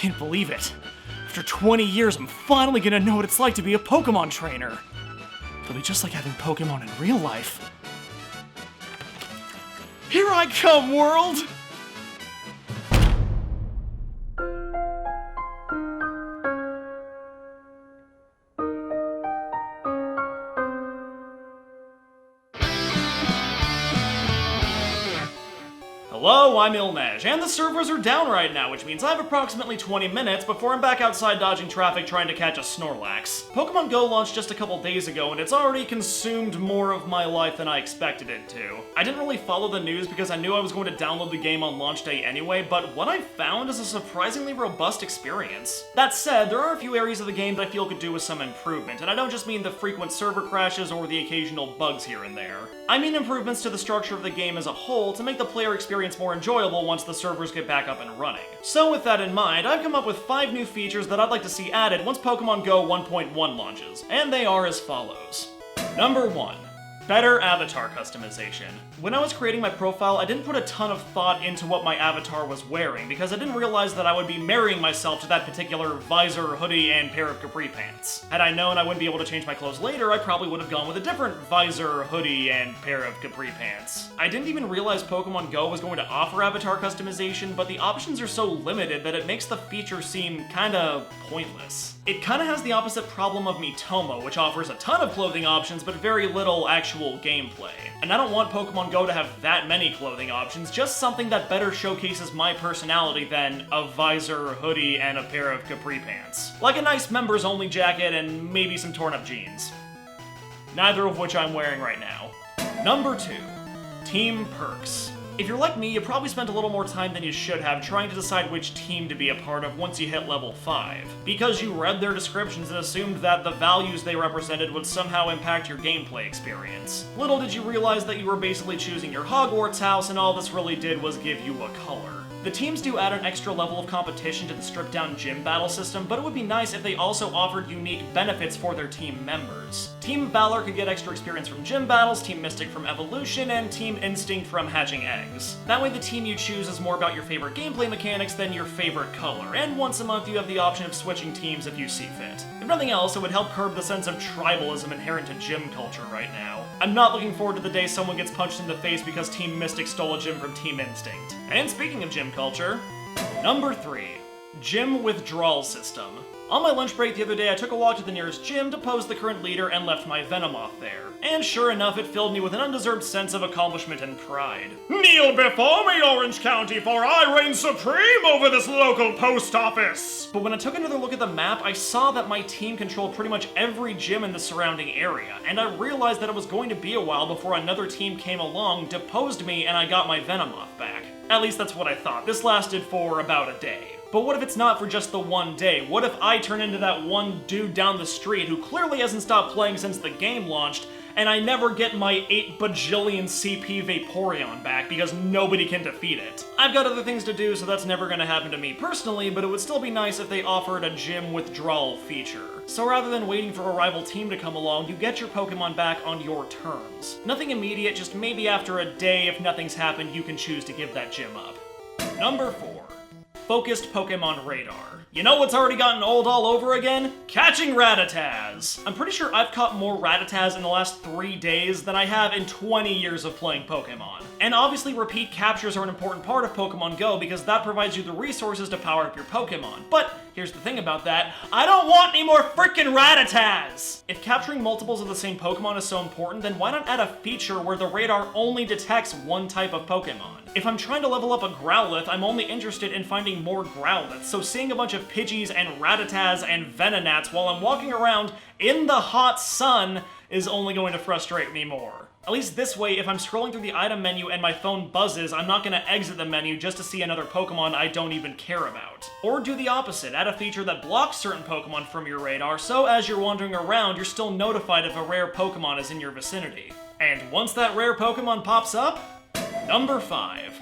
can't believe it. After 20 years, I'm finally gonna know what it's like to be a Pokemon trainer. It'll be just like having Pokemon in real life. Here I come, world! Hello, I'm Ilnej, and the servers are down right now, which means I have approximately 20 minutes before I'm back outside dodging traffic trying to catch a Snorlax. Pokemon Go launched just a couple days ago, and it's already consumed more of my life than I expected it to. I didn't really follow the news because I knew I was going to download the game on launch day anyway, but what I found is a surprisingly robust experience. That said, there are a few areas of the game that I feel could do with some improvement, and I don't just mean the frequent server crashes or the occasional bugs here and there. I mean improvements to the structure of the game as a whole to make the player experience more enjoyable once the servers get back up and running. So with that in mind, I've come up with 5 new features that I'd like to see added once Pokemon Go 1.1 launches, and they are as follows. Number 1. Better avatar customization. When I was creating my profile, I didn't put a ton of thought into what my avatar was wearing, because I didn't realize that I would be marrying myself to that particular visor, hoodie, and pair of capri pants. Had I known I wouldn't be able to change my clothes later, I probably would have gone with a different visor, hoodie, and pair of capri pants. I didn't even realize Pokemon Go was going to offer avatar customization, but the options are so limited that it makes the feature seem kinda pointless. It kinda has the opposite problem of Miitomo, which offers a ton of clothing options but very little actual gameplay. And I don't want Pokemon Go to have that many clothing options, just something that better showcases my personality than a visor, hoodie, and a pair of capri pants. Like a nice members-only jacket and maybe some torn-up jeans. Neither of which I'm wearing right now. Number 2. Team perks. If you're like me, you probably spent a little more time than you should have trying to decide which team to be a part of once you hit level 5. Because you read their descriptions and assumed that the values they represented would somehow impact your gameplay experience. Little did you realize that you were basically choosing your Hogwarts house, and all this really did was give you a color. The teams do add an extra level of competition to the stripped-down gym battle system, but it would be nice if they also offered unique benefits for their team members. Team Valor could get extra experience from gym battles, Team Mystic from evolution, and Team Instinct from hatching eggs. That way the team you choose is more about your favorite gameplay mechanics than your favorite color, and once a month you have the option of switching teams if you see fit. If nothing else, it would help curb the sense of tribalism inherent to gym culture right now. I'm not looking forward to the day someone gets punched in the face because Team Mystic stole a gym from Team Instinct. And speaking of gym culture, number 3. Gym Withdrawal system. On my lunch break the other day, I took a walk to the nearest gym, deposed the current leader, and left my Venomoth there. And sure enough, it filled me with an undeserved sense of accomplishment and pride. Kneel before me, Orange County, for I reign supreme over this local post office! But when I took another look at the map, I saw that my team controlled pretty much every gym in the surrounding area, and I realized that it was going to be a while before another team came along, deposed me, and I got my Venomoth back. At least that's what I thought. This lasted for about a day. But what if it's not for just the one day? What if I turn into that one dude down the street who clearly hasn't stopped playing since the game launched, and I never get my 8 bajillion CP Vaporeon back because nobody can defeat it? I've got other things to do, so that's never gonna happen to me personally, but it would still be nice if they offered a gym withdrawal feature. So rather than waiting for a rival team to come along, you get your Pokemon back on your terms. Nothing immediate, just maybe after a day if nothing's happened, you can choose to give that gym up. Number 4. Focused Pokemon Radar. You know what's already gotten old all over again? Catching Rattatas! I'm pretty sure I've caught more Rattatas in the last 3 days than I have in 20 years of playing Pokemon. And obviously repeat captures are an important part of Pokemon Go because that provides you the resources to power up your Pokemon. But here's the thing about that, I don't want any more frickin' Rattatas! If capturing multiples of the same Pokemon is so important, then why not add a feature where the radar only detects one type of Pokemon? If I'm trying to level up a Growlithe, I'm only interested in finding more Growliths, so seeing a bunch of Pidgeys and Rattatas and Venonats while I'm walking around in the hot sun is only going to frustrate me more. At least this way, if I'm scrolling through the item menu and my phone buzzes, I'm not gonna exit the menu just to see another Pokemon I don't even care about. Or do the opposite, add a feature that blocks certain Pokemon from your radar, so as you're wandering around, you're still notified if a rare Pokemon is in your vicinity. And once that rare Pokemon pops up, number 5.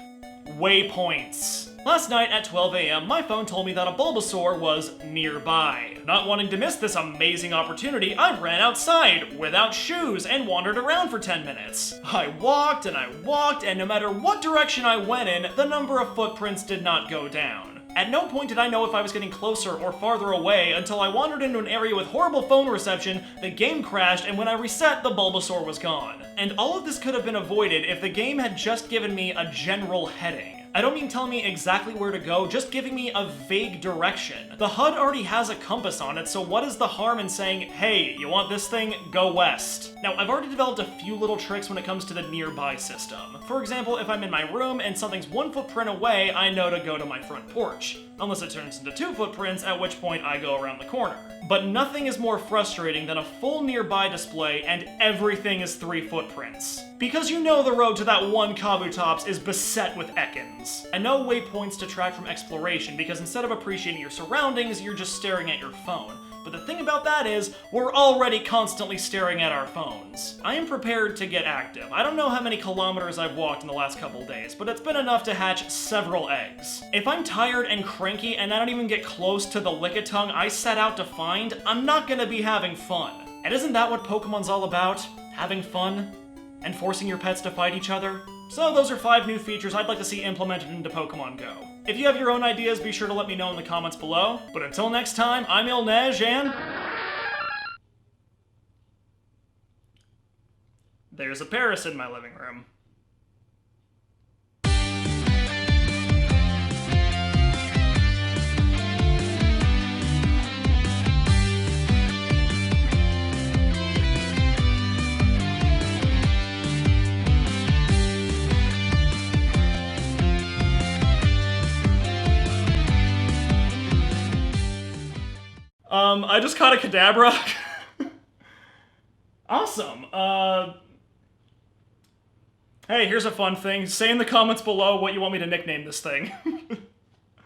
Waypoints. Last night at 12 a.m., my phone told me that a Bulbasaur was nearby. Not wanting to miss this amazing opportunity, I ran outside without shoes and wandered around for 10 minutes. I walked, and no matter what direction I went in, the number of footprints did not go down. At no point did I know if I was getting closer or farther away until I wandered into an area with horrible phone reception, the game crashed, and when I reset, the Bulbasaur was gone. And all of this could have been avoided if the game had just given me a general heading. I don't mean telling me exactly where to go, just giving me a vague direction. The HUD already has a compass on it, so what is the harm in saying, hey, you want this thing? Go west. Now, I've already developed a few little tricks when it comes to the nearby system. For example, if I'm in my room and something's 1 footprint away, I know to go to my front porch. Unless it turns into 2 footprints, at which point I go around the corner. But nothing is more frustrating than a full nearby display and everything is 3 footprints. Because you know the road to that one Kabutops is beset with Ekans. And no waypoints detract from exploration because instead of appreciating your surroundings, you're just staring at your phone. But the thing about that is, we're already constantly staring at our phones. I am prepared to get active. I don't know how many kilometers I've walked in the last couple days, but it's been enough to hatch several eggs. If I'm tired and cranky and I don't even get close to the Licki-ton I set out to find, I'm not gonna be having fun. And isn't that what Pokemon's all about? Having fun? And forcing your pets to fight each other? So those are 5 new features I'd like to see implemented into Pokemon Go. If you have your own ideas, be sure to let me know in the comments below. But until next time, I'm Ilnej, and... there's a Paris in my living room. I just caught a Kadabra. Awesome. Hey, here's a fun thing. Say in the comments below what you want me to nickname this thing.